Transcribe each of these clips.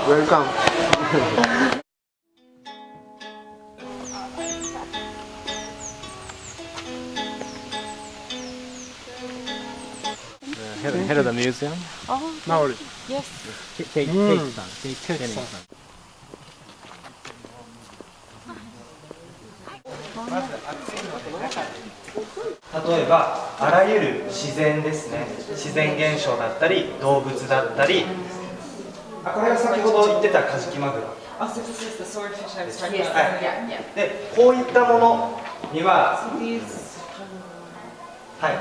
Welcome. Head of the museum. Oh, Maori. yes. Kateさん。Kateさん。例えばあらゆる自然ですね、自然現象だったり動物だったり、これが先ほど言ってたカジキマグロ。で、こういったものには、はい、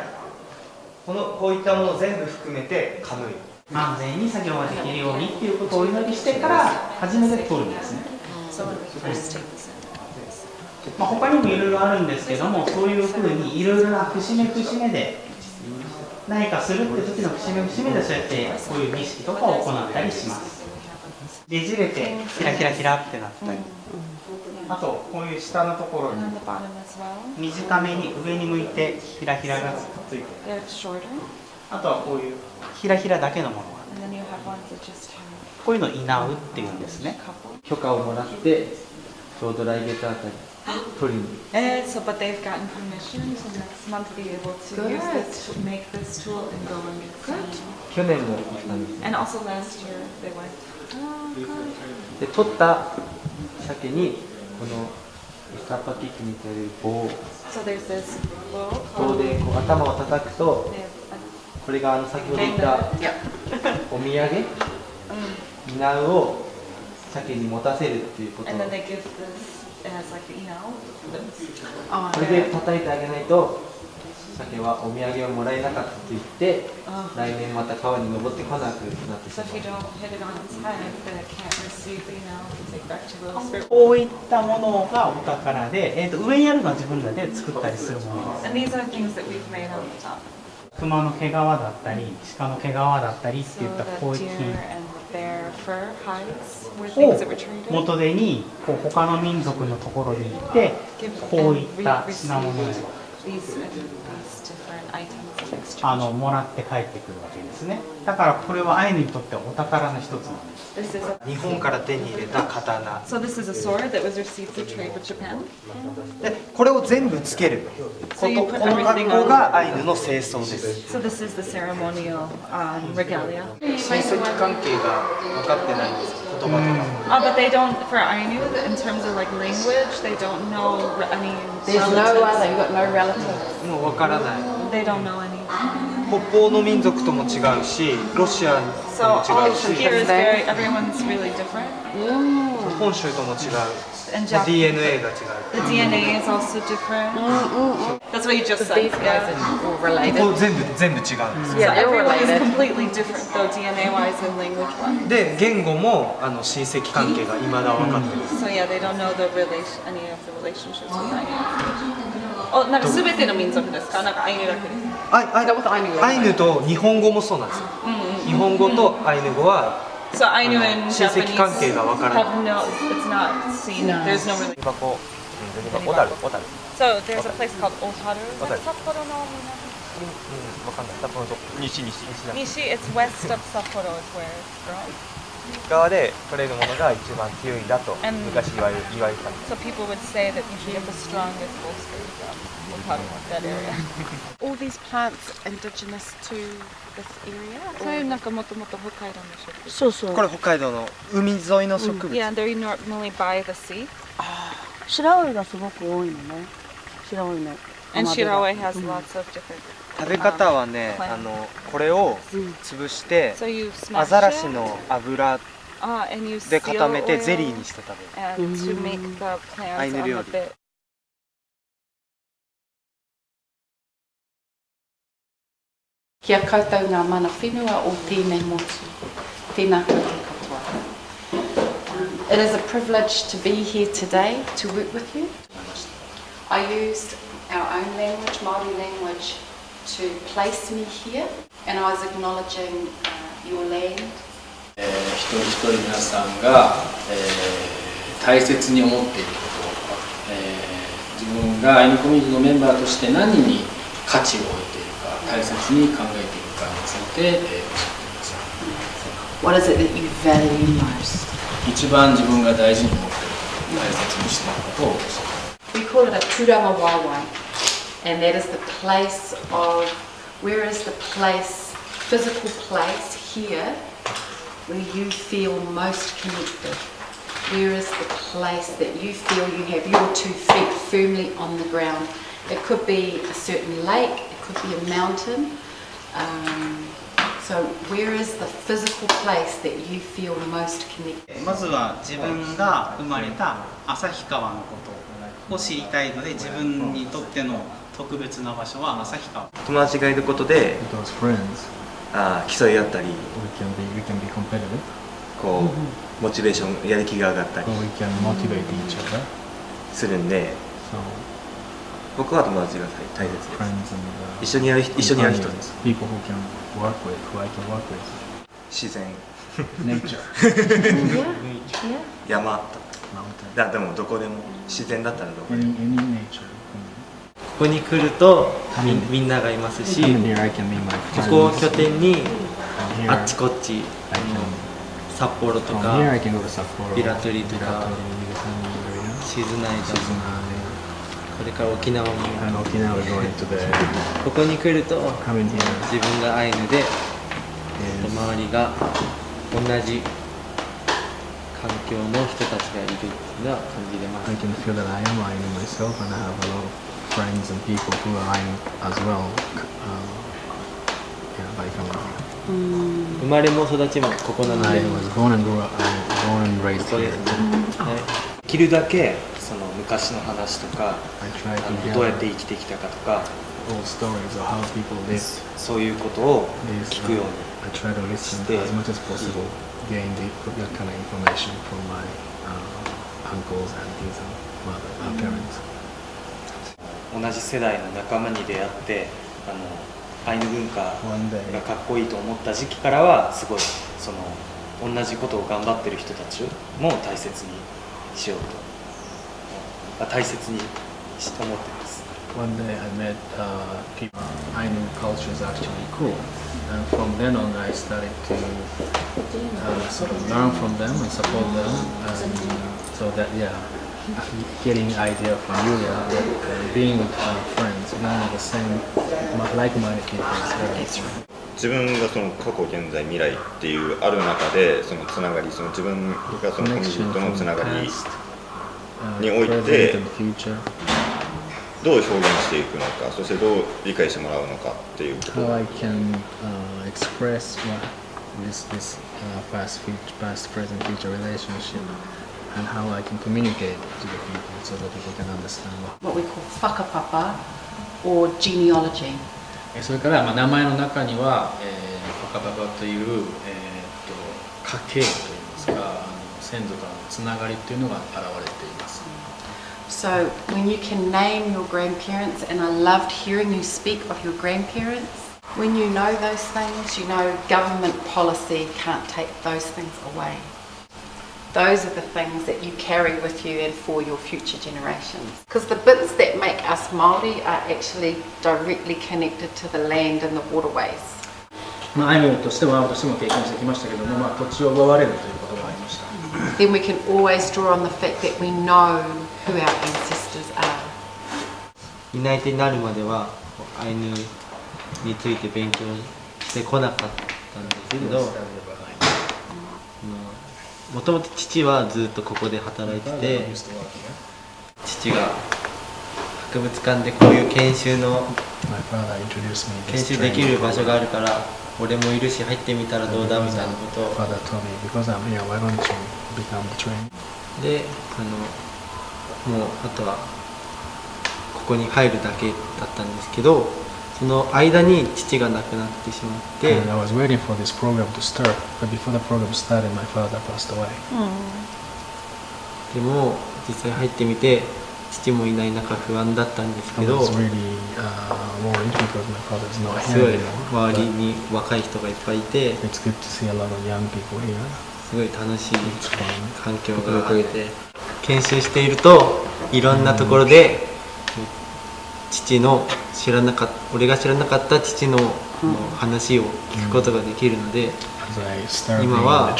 こういったもの全部含めてカムイ。安全に作業ができるようにっていうことをお祈りしてから初めて取るんですね。他にもいろいろあるんですけども、そういうふうにいろいろな節目節目で何かするって時の節目節目でそうやってこういう儀式とかを行ったりします。ねじれてキラキラキラってなったり、あとこういう下のところに短めに上に向いてひらひらがついてる、あとはこういうひらひらだけのものがある、こういうのをいなうっていうんですね。許可をもらってちょうど来月あたり取りに。So, but they've gotten permission so next month to be able to use this, to make this tool and go and good. 去年も行ったんです。 And also last year they went. で取った鮭にこのイサパキキに似てる棒 So there's this bowl 棒 called. でこう頭を叩くと、 They have これが先ほど言ったお土産稲を鮭に持たせるっていうこと。 and then they give this as likeこれで叩いてあげないと鮭はお土産をもらえなかったと言って来年また川に登ってこなくなってし So ま if you don't hit it on its head, then it can't receive to take back to the spirit. こういったものがお宝で、上にあるのは自分らで作ったりするものです。 And these are things that we've made on the top. 熊の毛皮だったり鹿の毛皮だったりってい So った the こういう deer 品 and the bear fur hides were を things that were traded. 元手にこう他の民族のところに行ってこういった品物を These different items in exchange. もらって帰ってくるわけですね。だからこれはアイヌにとってはお宝の一つなんです。 This is a, 日本から手に入れた刀 so this is a sword that was received through trade with Japan. で、これを全部つけるこ So you put の格 everything 好 on. がアイヌの正装です。 So this is the ceremonial regalia. 親戚関係が分かってないんです、言葉とか。 But they don't, for Ainu, in terms of like language, they don't know any There's no relatives. other, you've got no relatives. もう分からない。 They don't know any. 北方の民族とも違うし、ロシアと So も all 違うし、 here is very, everyone's really different. 本州とも違う。 And Japanese, DNA が違う。 the DNA is also different. That's what you just said. These guys Yeah. are all related. こう全部違うんです。 So Yeah, they're all everyone is related. completely different, though DNA-wise and language-wise. で、言語も親戚関係が未だ分かってる。 So yeah, they don't know the any of the relationships with Ainu. なんか全ての民族ですか？なんかアイヌだけです。アイヌと日本語もそうなんですよ。日本語とアイヌ語は So Ainu and 親戚 Japanese 関係が分からない。 have no, it's not seen. There's no relation. 小樽。So there's a place called Otaru. Otaru. Sapporo no わかんない。多分西。 Nishi, it's west of Sapporo is where it's from. 側で取れるものが一番強いんだと And- 昔言われたんです。 So people would say that you should get the strongest bolster from Otaru, that area. All these plants indigenous to this area? そういうなんかもともと北海道の植物。そうそう。これ北海道の海沿いの植物。 Yeah, they're normally by the sea. 白老がすごく多いのね。白老の。 And Shirawe has lots of different. 食べ方はね、これを潰して、 So you ア smash ザラシ it. の油 And you で seal 固めて oil ゼリーにして食べる。 and to make the plants Ainu on the料理。 bit. Kia koutou ngā mana whenua o tēnei motu. Tēnā koutou katoa. It is a privilege to be here today to work with you. I used our own language, Māori language, to place me here, and I was acknowledging your land. 一人一人皆さんが、大切に思っていること、自分がアイヌコミュニティのメンバーとして何に価値を置いているか、大切に考えているかについて、教えてください。What is it that you value most? 一番自分が大事に思っていること、大切にしていることを教えてください。We call it a turanga waiwai, and that is the place of, where is the place, physical place here where you feel most connected? Where is the place that you feel you have your 2 feet firmly on the ground? It could be a certain lake, it could be a mountain. So where is the physical place that you feel most connected? まずは自分が生まれた旭川のことを知りたいので、自分にとっての特別な場所は旭川。友達がいることで競い合ったり、こうモチベーション、やる気が上がったりするんで、僕は友達が大切です。一緒にやる人です。自然山でもどこでも自然だったらどこでも。ここに来るとみんながいますし、ここを拠点にあっちこっち札幌とかビラトリとか静内とかこれから沖縄もここに来ると自分がアイヌで周りが同じ環境の人たちがいるっていうのは感じれます。friends and people who are Ainu as well by coming here. 生まれも育ちもここなので、I was born and raised here. できるだけその昔の話とか、どうやって生きてきたかとか、old stories of how people live. そういうことを聞くように I try to listen as much as possible, gain that kind of information from my uncles, aunties, and parents. 同じ世代の仲間に出会ってアイヌ文化がかっこいいと思った時期からはすごいその同じことを頑張ってる人たちも大切にしようと大切に思ってます。One day I met people. Ainu culture is actually cool, and from then on I started to sort of learn from them and support them, and so that getting idea from Yulia that being with friends, being with the same like-minded people is very important. 自分がその過去現在未来っていうある中でそのつながり、その自分がそのコミュニティとのつながりにおいてどう表現していくのか、そしてどう理解してもらうのかっていうこと。How I can express this past, present, future relationship, and how I can communicate to the people so that people can understand what we call whakapapa or genealogy. それから名前の中にはパカパパという家系といいますか先祖からのつながりというのが現れています。So when you can name your grandparents, and I loved hearing you speak of your grandparents, when you know those things, you know government policy can't take those things away. Those are the things that you carry with you and for your future generations. Because the bits that make us Māori are actually directly connected to the land and the waterways. アイヌとしても私も経験してきましたけども、土地を奪われるということがありました。Then we can always draw on the fact that we know who our ancestors are. 担い手になるまではアイヌについて勉強してこなかったんですけど、もともと父はずっとここで働いてて、父が博物館でこういう研修できる場所があるから俺もいるし入ってみたらどうだみたいなことをでもうあとはここに入るだけだったんですけど、その間に父が亡くなってしまって、I was waiting for this program to start, but before the program started, my father passed away. でも実際入ってみて父もいない中不安だったんですけど、すごい周りに若い人がいっぱいいて、It's good to see a lot of young people here. すごい楽しい環境があって、研修しているといろんなところで父の俺が知らなかった父の話を聞くことができるので、今は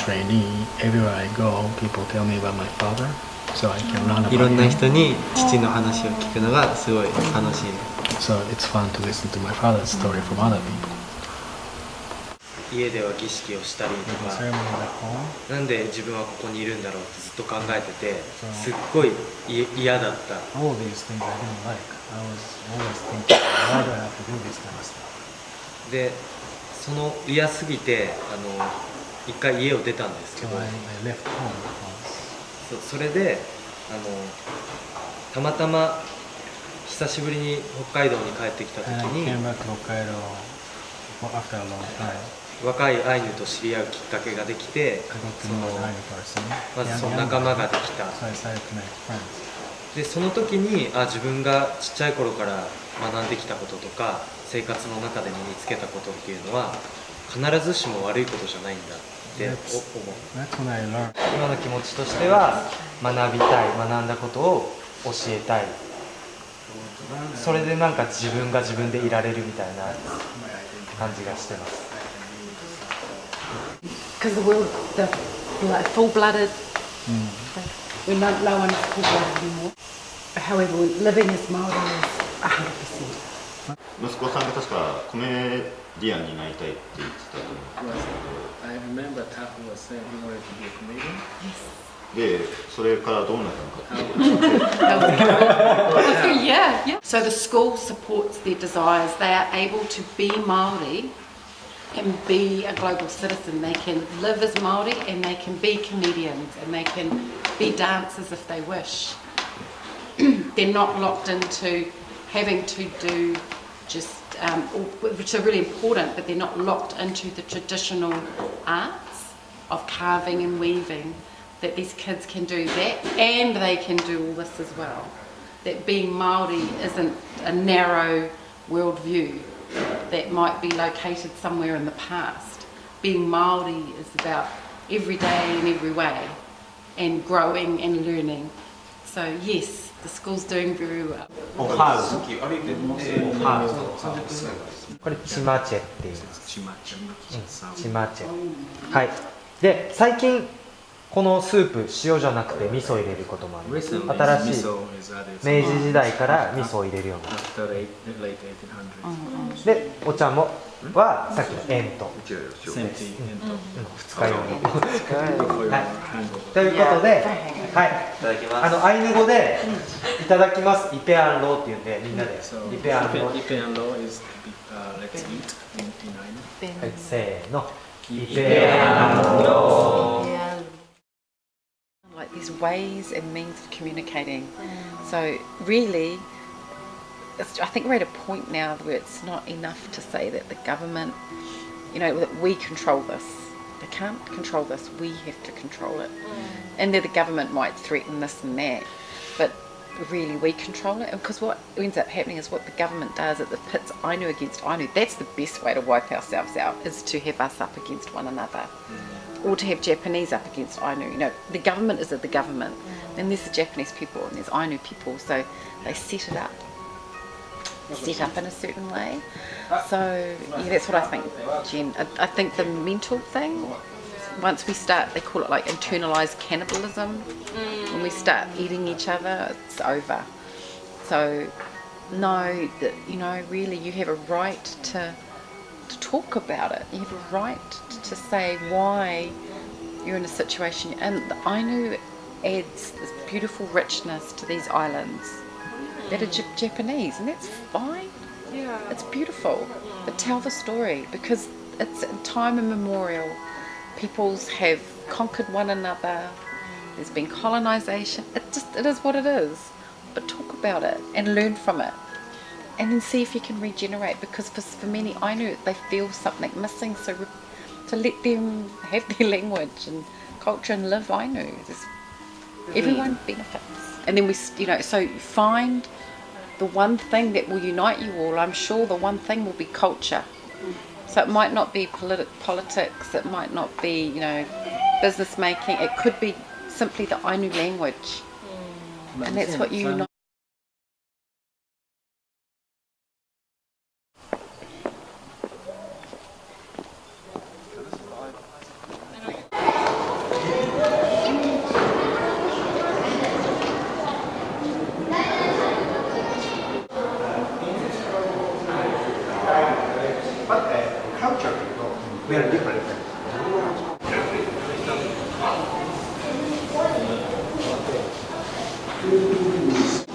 いろんな人に父の話を聞くのがすごい楽しい。家では儀式をしたりとか、なんで自分はここにいるんだろうってずっと考えてて、すっごい嫌だった。で、その嫌すぎて一回家を出たんですけど、それでたまたま久しぶりに北海道に帰ってきた時に若いアイヌと知り合うきっかけができて、まずその仲間ができた。でその時に自分がちっちゃい頃から学んできたこととか生活の中で身につけたことっていうのは必ずしも悪いことじゃないんだって思う。今の気持ちとしては学びたい、学んだことを教えたい、それでなんか自分が自分でいられるみたいな感じがしてます。Because the full-blooded, we're no one is full-blooded anymore. However, living as Māori is 100%. 息子さんが確かコメディアンになりたいって言ってたと思うんですけど。I remember Tafu was saying he wanted to be a comedian. Yes. で、それからどうなったのか。Yeah. So the school supports their desires. They are able to be Māori and be a global citizen. They can live as Māori and they can be comedians and they can be dancers if they wish. They're not locked into having to do just, which are really important, but they're not locked into the traditional arts of carving and weaving, that these kids can do that and they can do all this as well. That being Māori isn't a narrow worldview that might be located somewhere in the past. Being Māori is about every day in every way and growing and learning. So yes, the school's doing very well. これチマチェっていう。チマチェ。はい。で最近このスープ塩じゃなくて味噌入れることもある。新しい明治時代から味噌を入れるようになった。でお茶もはさっきの塩と二日酔い。ということで、はい、アイヌ語でいただきますイペアンローっていうんでみんなでイペアンロー。イペアンロー is let's eat。はい、せーの。イペアンロー。Like these ways and means of communicating. So really, I think we're at a point now where it's not enough to say that the government, that we control this. They can't control this, we have to control it. And then the government might threaten this and that, but really we control it. Because what ends up happening is what the government does, it pits Ainu against Ainu. That's the best way to wipe ourselves out, is to have us up against one another. Or to have Japanese up against Ainu. The government is the government. Then there's the Japanese people and there's Ainu people. So they set up in a certain way. So yeah, that's what I think, Jen. I think the mental thing, once we start, they call it like internalized cannibalism. When we start eating each other, it's over. So know that, really you have a right to talk about it. You have a right to say why you're in a situation, and the Ainu adds this beautiful richness to these islands that are Japanese, and that's fine. Yeah, it's beautiful. But tell the story, because it's time immemorial. Peoples have conquered one another. There's been colonization. It is what it is. But talk about it and learn from it. And then see if you can regenerate, because for many Ainu, they feel something missing, so to let them have their language and culture and live Ainu, everyone benefits. And then so find the one thing that will unite you all. I'm sure the one thing will be culture. So it might not be politics, it might not be, business making. It could be simply the Ainu language, and that's what you know.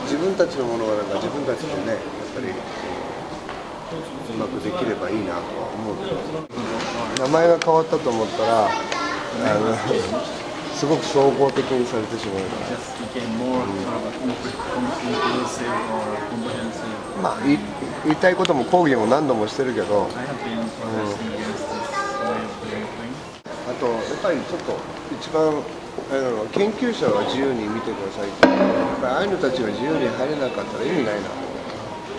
自分たちのものはなんか自分たちでね、やっぱりうまくできればいいなとは思うけど、名前が変わったと思ったらすごく総合的にされてしまうから、まあ言いたいことも講義も何度もしてるけど、あとやっぱりちょっと一番研究者は自由に見てくださいって、やっぱりアイヌたちが自由に入れなかったら意味ないな。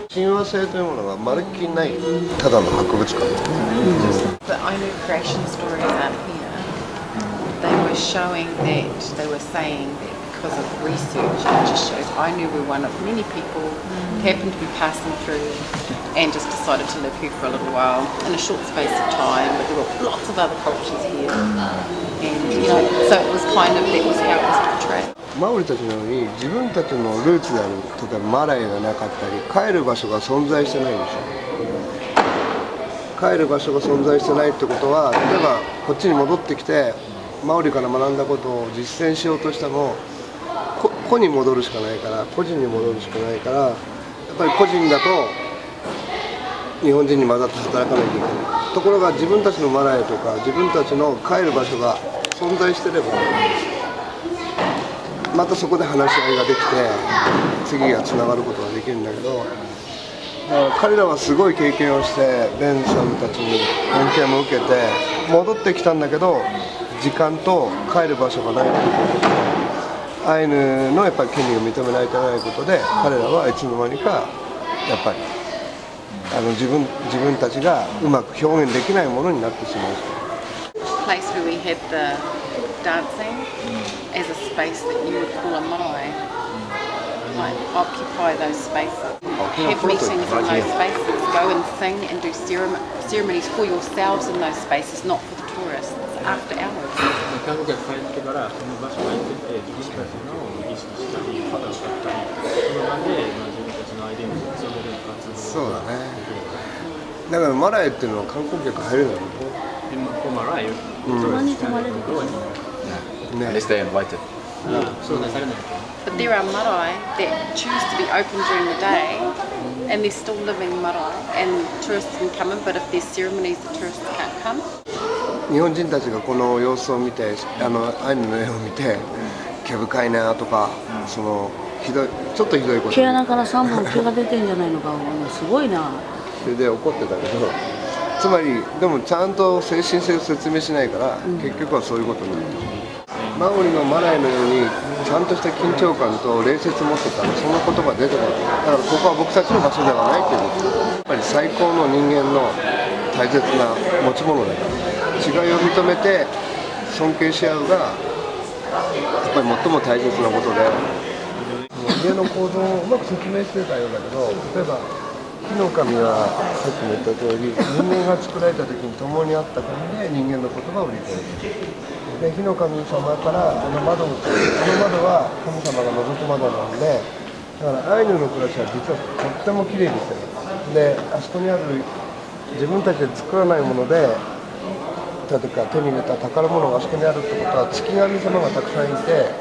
親和性というものがまるっきりない、ただの博物館。The Ainu creation stories aren't here. They were showing that, they were saying that because of research, it just shows Ainu were one of many people who happened to be passing through and just decided to live here for a little while in a short space of time, but there were lots of other cultures here. And, you know, so it was kind of, that was how it was portrayed. マオリたちのように自分たちのルーツである、例えばマライがなかったり、帰る場所が存在してないでしょ。帰る場所が存在してないってことは、例えばこっちに戻ってきてマオリから学んだことを実践しようとしても個に戻るしかないから、個人に戻るしかないから、やっぱり個人だと日本人に混ざって働かなきゃいけない。ところが自分たちのマライとか自分たちの帰る場所が存在してれば、またそこで話し合いができて次がつながることができるんだけど、だから彼らはすごい経験をしてベンさんたちに恩恵も受けて戻ってきたんだけど、時間と帰る場所がないということと、アイヌのやっぱり権利を認められてないことで、彼らはいつの間にかやっぱり自分たちがうまく表現できないものになってしまう。Place where we had the dancing as a space that you would call a marae, like occupy those spaces, have meetings in those spaces, go and sing and do ceremonies for yourselves in those spaces, not for the tourists, after hours. 韓国が帰ってからその場所に行ってて、自分たちの儀式したり、肌を買ったり、その場で自分たちのアイデンティティを強める活動。そうだね。だからマライっていうのは観光客入れないの。マライ、They stay invited. But there are marae that choose to be open during the day, and they're still living marae, and tourists can come in. But if there's ceremonies, the tourists can't come. 日本人たちがこの様子を見て、アイヌの絵を見て、毛深いなとか、そのちょっとひどいこと。毛穴から3本毛が出てんじゃないのか、すごいな。それで怒ってたけど、つまりでもちゃんと精神性を説明しないから、結局はそういうことになる。マオリのマライのようにちゃんとした緊張感と礼節持ってたらそんな言葉出てこない。だからここは僕たちの場所ではないということ。やっぱり最高の人間の大切な持ち物だから。違いを認めて尊敬し合うがやっぱり最も大切なことで、家の構造をうまく説明してたようだけど、例えば火の神はさっきも言った通り、人間が作られた時に共にあった神で人間の言葉を理解する。で火の神様から窓は神様が覗く窓なんで、だからアイヌの暮らしは実はとっても綺麗にしてる。であそこにある自分たちで作らないもので例えば手に入れた宝物があそこにあるってことは月神様がたくさんいて、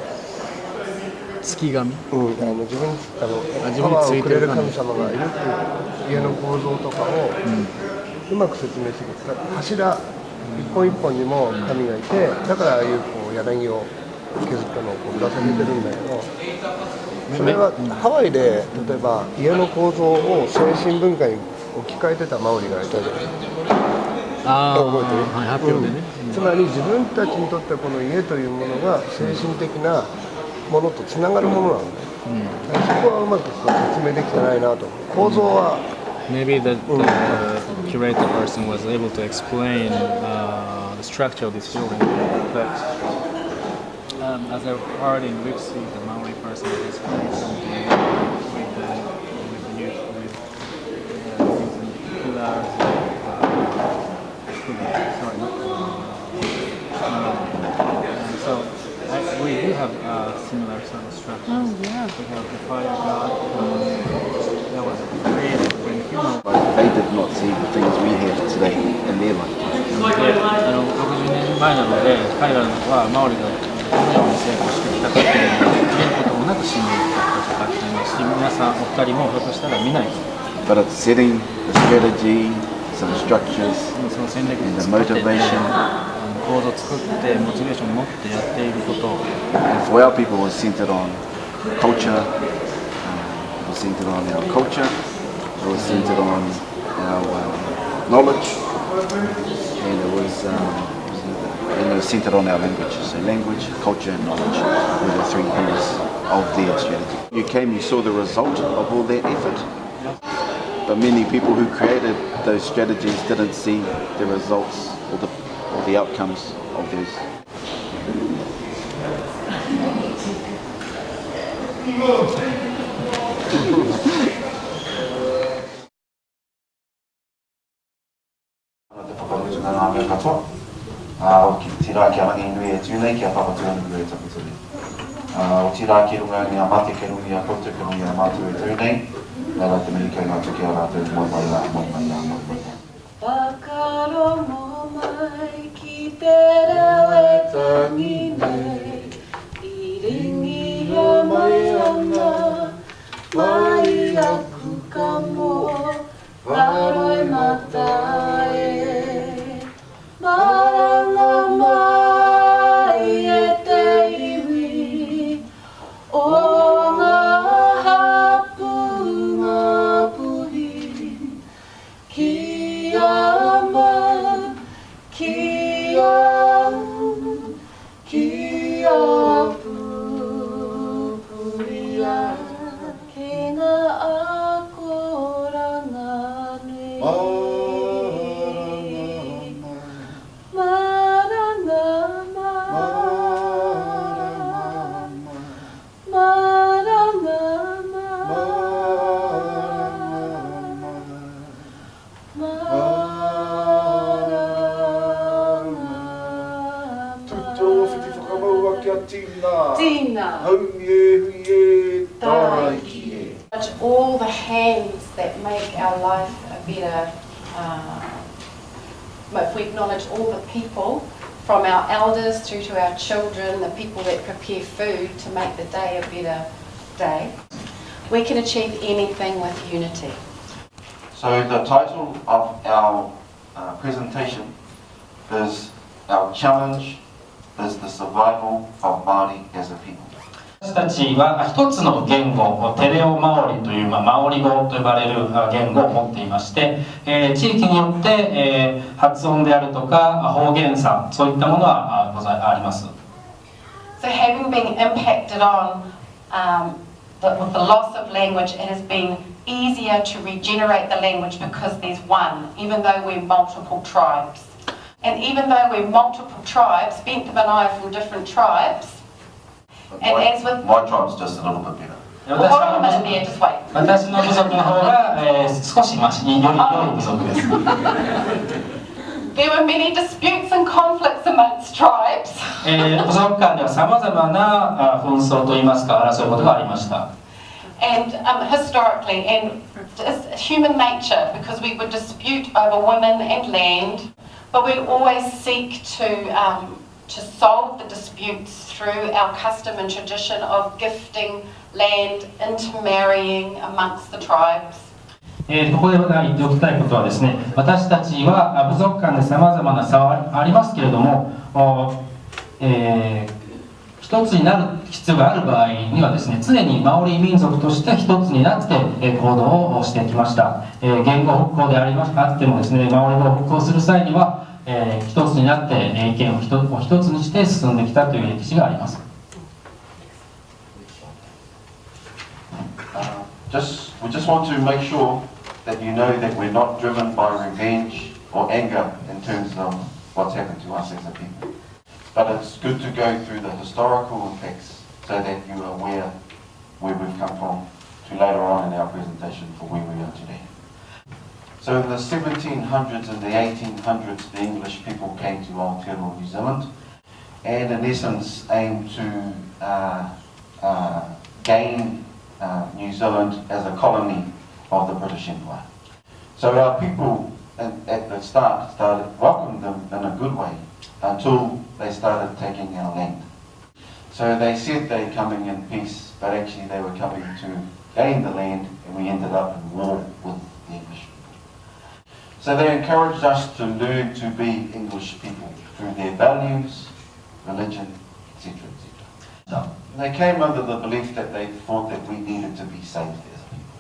月神、自分パワーをくれる神様がいるっていう家の構造とかをうまく説明してくれた。柱一本一本にも神がいて、だからああいう柳を削ったのをぶら下げてるんだけど、それはハワイで例えば家の構造を精神文化に置き換えてたマオリがいたじゃない。覚えてる？発表でね。つまり自分たちにとってこの家というものが精神的なものとつながるものなんで、そこはうまく説明できてないなと。構造はMaybe the curator person was able to explain the structure of this building, but as a part in Wixie, the Maori person is creating something with pillars, so we do have similar sort of structures. Oh, yeah. We have the fire god that was created when human. But they did not see the things we have today in their lifetime. 60年前なので、彼らはマオリがどのように成功してきたかっていうのを見ることもなく死んでいった人とかっていますし、皆さんお二人もひょっとしたら見ない。But it's setting the strategy, some structures, and the motivation. 構造を作ってモチベーションを持ってやっていること。And for our people, it was centered on culture. It was centered on our culture. It was centered on our knowledge, and it was centered on our language. So language, culture, and knowledge were the three pillars of their strategy. You came, you saw the result of all that effort, but many people who created those strategies didn't see the results or the outcomes of those. All the hands that make our life a better, if we acknowledge all the people, from our elders through to our children, the people that prepare food to make the day a better day, we can achieve anything with unity. So the title of our presentation is Our Challenge is the Survival of Māori as a People. 私たちは一つの言語、テレオマオリという、マオリ語と呼ばれる言語を持っていまして、地域によって、発音であるとか方言差、そういったものはあります。So having been impacted on with the loss of language, it has been easier to regenerate the language because there's one, even though we're multiple tribes. And even though we're multiple tribes, Bentham and I are from different tribes. And as with my tribe's just a little bit better. Hold on a minute there, just wait. 私の部族の方が、少しマシに良い部族です。There were many disputes and conflicts amongst tribes. 部族間ではさまざまな紛争といいますか争うことがありました。And historically, and human nature, because we would dispute over women and land, but we'd always seek to solve the disputes through our custom and tradition of gifting land, intermarrying amongst the tribes. ここで言っておきたいことはですね、私たちは部族間でさまざまな差はありますけれども、一つになる必要がある場合にはですね、常にマオリ民族として一つになって行動をしてきました。言語復興であってもですね、マオリ語を復興する際には一つになって意見を一つにして進んできたという歴史があります。We just want to make sure that you know that we're not driven by revenge or anger in terms of what's happened to us as a people. but it's good to go through the historical effects so that you are aware where we've come from to later on in our presentation for where we are today. So in the 1700s and the 1800s, the English people came to Aotearoa, New Zealand, and in essence aimed to gain New Zealand as a colony of the British Empire. So our people at the start welcomed them in a good way until they started taking our land. So they said they're coming in peace, but actually they were coming to gain the land, and we ended up in war with the English people. So they encouraged us to learn to be English people through their values, religion, etc., etc. They came under the belief that they thought that we needed to be saved as a people.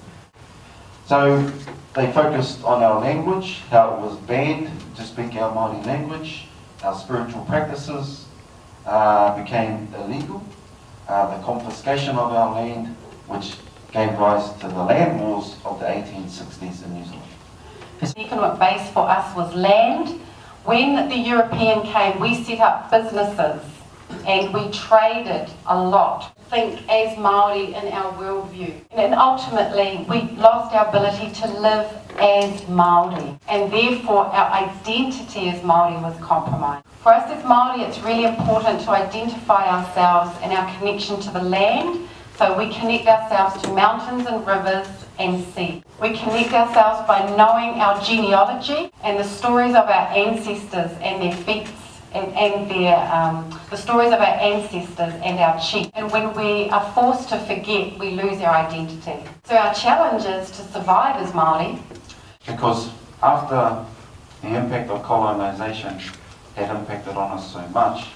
So they focused on our language, how it was banned to speak our Māori language. Our spiritual practices became illegal. The confiscation of our land, which gave rise to the land wars of the 1860s in New Zealand. The economic base for us was land. When the European came, we set up businesses and we traded a lot. Think as Māori in our worldview. And ultimately, we lost our ability to live as Māori, and therefore our identity as Māori was compromised. For us as Māori, it's really important to identify ourselves and our connection to the land. So we connect ourselves to mountains and rivers and sea. We connect ourselves by knowing our genealogy and the stories of our ancestors and their feats and the stories of our ancestors and our chiefs. And when we are forced to forget, we lose our identity. So our challenge is to survive as Māori. Because after the impact of colonisation had impacted on us so much,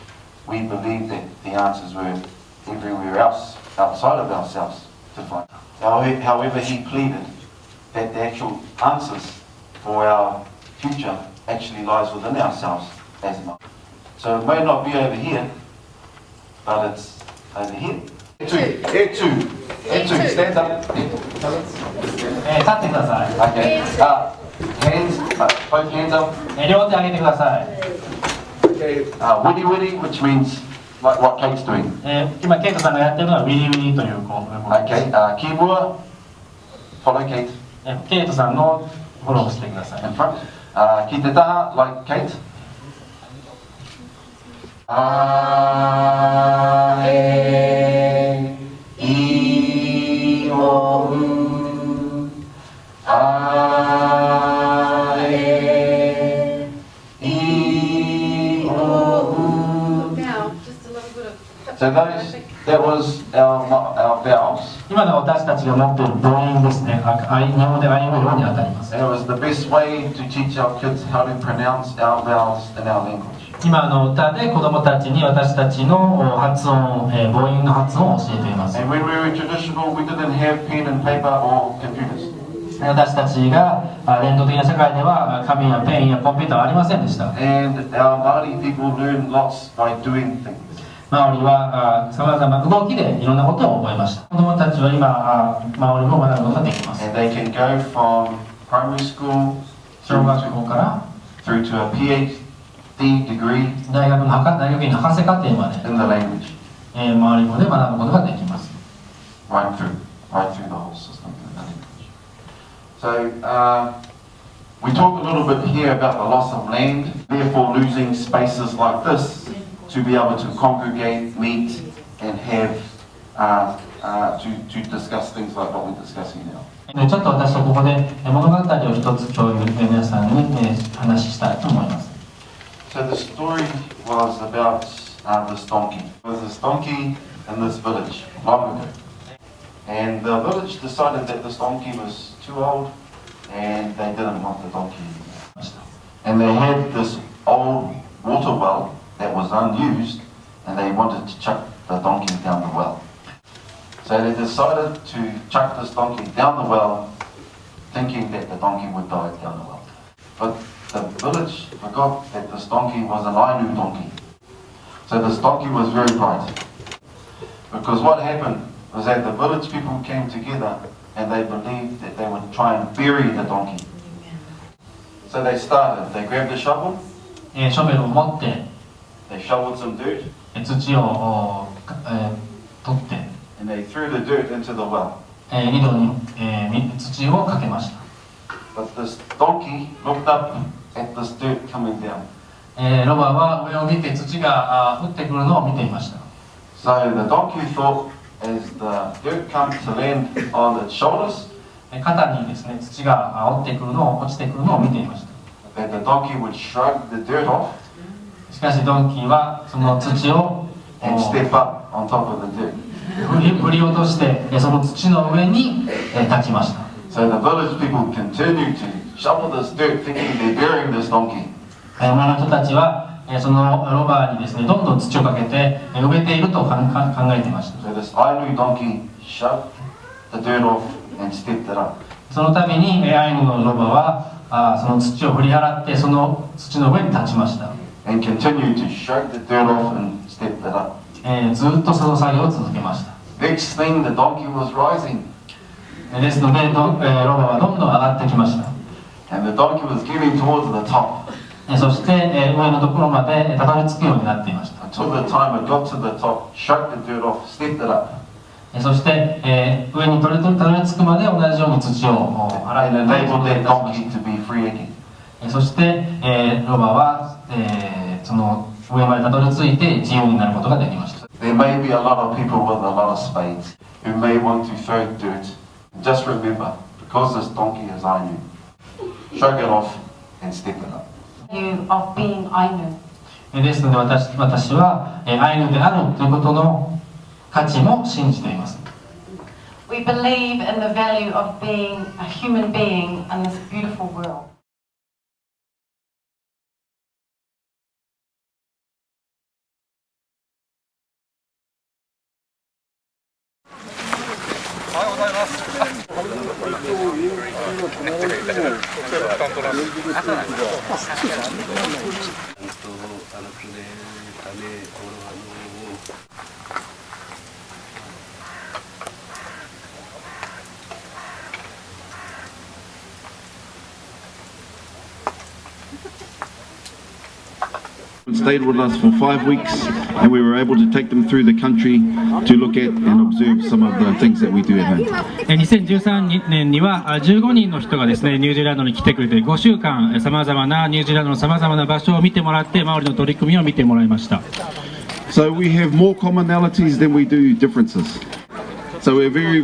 we believed that the answers were everywhere else, outside of ourselves, to find. However, he pleaded that the actual answers for our future actually lies within ourselves as Māori. So it may not be over here, but it's over here. Etu, stand up. Okay. Hands, both hands up. Okay. Witty witty, which means like what Kate's doing. Okay. Kibua, follow Kate. In front. Ki te taha, like Kate. Ae, I, O, U. Ae, I, O, U. Now, just a little bit of... So that was our vowels. 今の私たちが持っている母音ですね。日本語であいうえおに当たります。And it was the best way to teach our kids how to pronounce our vowels in our language. 今の歌で子どもたちに私たちの発音、母音の発音を教えています。And when we were traditional, we didn't have pen and paper or computers. 私たちが伝統的な社会では紙やペンやコンピューターはありませんでした。And our Māori people learn lots by doing things. マオリはさまざまな動きでいろんなことを覚えました。子どもたちは今マオリも学ぶことができます。And they can go from primary school 小学校から through to a PhD degree 大学院の博士課程まで in the language. マオリ語で学ぶことができます。Right through the whole system in the language. So we talk a little bit here about the loss of land, therefore losing spaces like this to be able to congregate, meet, and have to discuss things like what we're discussing now. ちょっと私はここで物語を一つ共有皆さんに話したいと思います。So the story was about this donkey. There was this donkey in this village long ago, and the village decided that this donkey was too old, and they didn't want the donkey anymore. And they had this old water well that was unused, and they wanted to chuck the donkey down the well. So they decided to chuck this donkey down the well, thinking that the donkey would die down the well. But the village forgot that this donkey was an Ainu donkey. So this donkey was very bright. Because what happened was that the village people came together and they believed that they would try and bury the donkey. So they grabbed a shovel. ショベルを持って they shoveled some dirt, 土を、取って、and they threw the dirt into the well. 井戸に、土をかけました。But this donkey looked up at this dirt coming down. ロバは上を見て土が降ってくるのを見ていました。So the donkey thought, as the dirt comes to land on its shoulders, 肩にですね、土が落ちてくるのを見ていました。that the donkey would shrug the dirt off しかしドンキーはその土を and step up on top of the dirt. 振り落としてその土の上に立ちました。So the village people continued to shovel this dirt, thinking they're burying this donkey. 村の人たちはそのロバにですね、どんどん土をかけて植えていると考えていました。So this Ainu donkey shoved the dirt off and stepped it up. そのためにアイヌのロバはその土を振り払ってその土の上に立ちました。And continued to shrug the dirt off and step it up. ずっとその作業を続けました。Next thing, the donkey was rising. ですのでロバはどんどん上がってきました。And the donkey was getting towards the top. そして上のところまでたどり着くようになっていました。Until the time it got to the top, shrugged the dirt off, stepped it up. そして上にたどり着くまで同じように土を払い And enabled that donkey to be free again. そしてロバはその上までたどり着いて自由になることができました。There may be a lot of people with a lot of spades who may want to throw dirt. Just remember, because this donkey is Ainu, shrug it off and step it up. Of being Ainu. ですので私はアイヌであるということの価値も信じています。We believe in the value of being a human being in this beautiful world. おはようございます。Stayed with us for 5 weeks, and we were able to take them through the country to look at and observe some of the things that we do at home. 2013年には15人の人がですねニュージーランドに来てくれて5週間さまざまなニュージーランドのさまざまな場所を見てもらってマオリの取り組みを見てもらいました。So we have more commonalities than we do differences. So we're very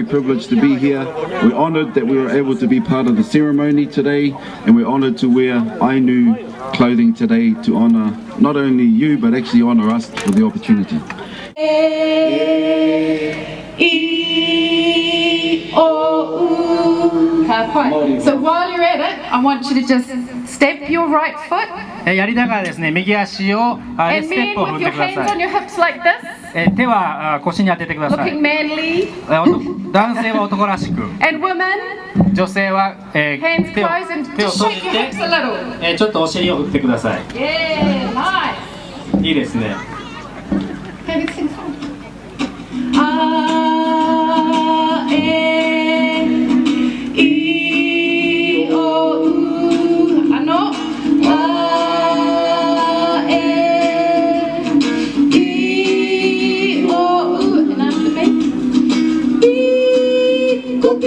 privileged to be here. We're honoured that we were able to be part of the ceremony today, and we're honoured to wear Ainu clothing today to honour not only you but actually honour us for the opportunity. So while you're at it, I want you to just step your right foot. やりながらですね右足をステップを踏んでください。手は腰に当ててください。 Looking manly. 男性は男らしく。 And women. 女性は手を閉じてちょっとお尻を振ってください。Yeah, nice. いいですね。Okay, let's sing song.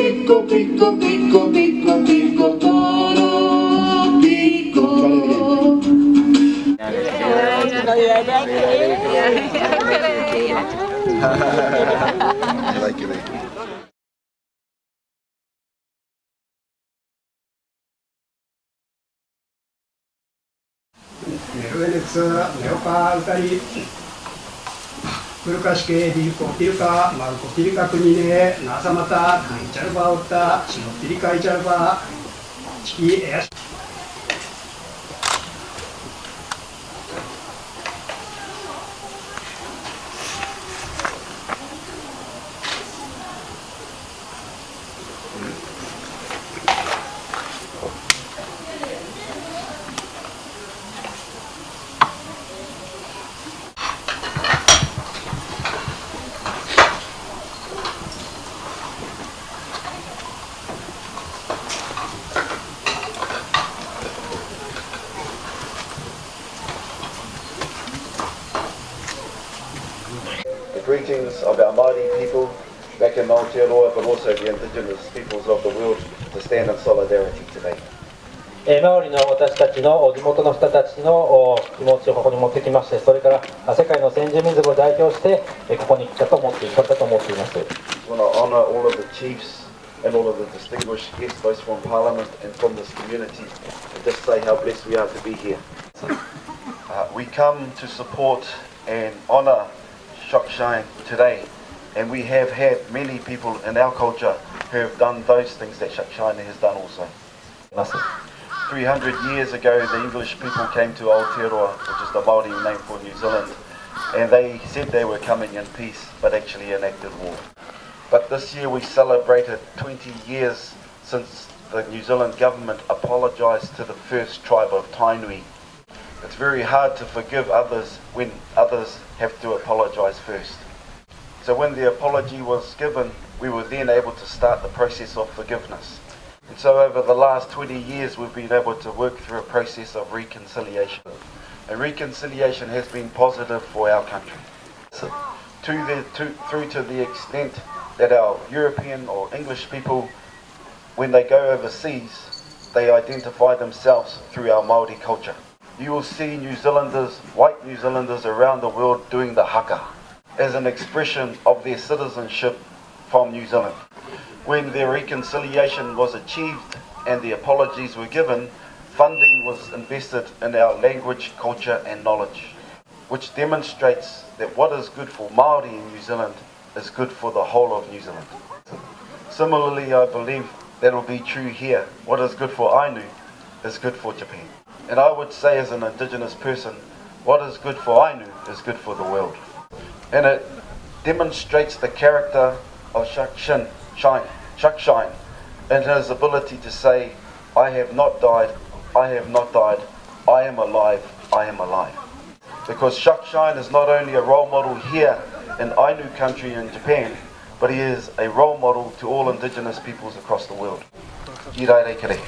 Pico, pico, pico, pico, pico, toro, pico. I like it. Kulkashke, Dilko, Tilka, Marco, Tilka, Kunine, Nasamata, Kancharba, Ota, Tilka, Icharba, Chiki, Ash. greetings of our Māori people back in Aotearoa, but also the indigenous peoples of the world to stand in solidarity today. マオリの私たちの地元の人たちの気持ちをここに持ってきまして、それから世界の先住民族を代表してここに来たと思っています。I want to honor all of the chiefs and all of the distinguished guests, both from Parliament and from this community, and just say how blessed we are to be here. We come to support and honor Shakshine today, and we have had many people in our culture who have done those things that Shakshine has done also. 300 years ago, the English people came to Aotearoa, which is the Māori name for New Zealand, and they said they were coming in peace, but actually enacted war. But this year we celebrated 20 years since the New Zealand government apologised to the first tribe of Tainui. It's very hard to forgive others when others have to apologise first. So when the apology was given, we were then able to start the process of forgiveness. And so over the last 20 years we've been able to work through a process of reconciliation. And reconciliation has been positive for our country. Through to the extent that our European or English people, when they go overseas, they identify themselves through our Māori culture. You will see New Zealanders, white New Zealanders around the world doing the haka as an expression of their citizenship from New Zealand. When their reconciliation was achieved and the apologies were given, funding was invested in our language, culture and knowledge, which demonstrates that what is good for Māori in New Zealand is good for the whole of New Zealand. Similarly, I believe that will be true here. What is good for Ainu is good for Japan. And I would say as an Indigenous person, what is good for Ainu is good for the world. And it demonstrates the character of Shakshine and his ability to say, I have not died, I have not died, I am alive, I am alive. Because Shakshine is not only a role model here in Ainu country in Japan, but he is a role model to all Indigenous peoples across the world. Ki rai kere.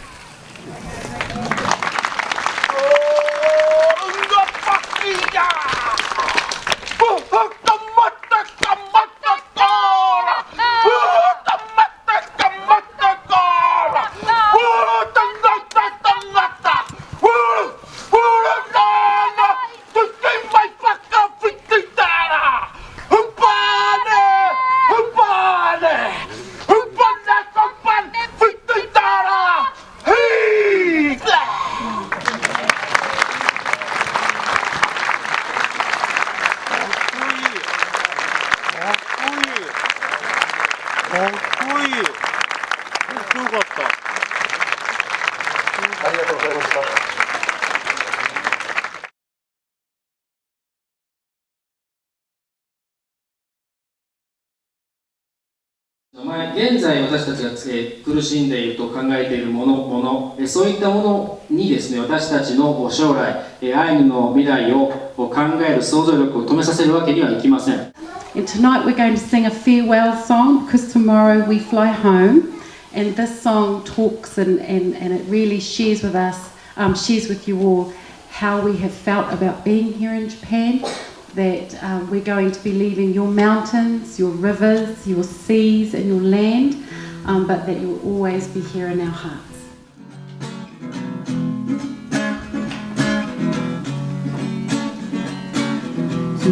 現在私たちが苦しんでいると考えているもの、そういったものにですね、私たちの将来、アイヌの未来を考える想像力を止めさせるわけにはいきません。And tonight we're going to sing a farewell song because tomorrow we fly home. And this song talks and it really shares with us, shares with you all how we have felt about being here in Japan. That we're going to be leaving your mountains, your rivers, your seas and your land, but that you'll always be here in our hearts. To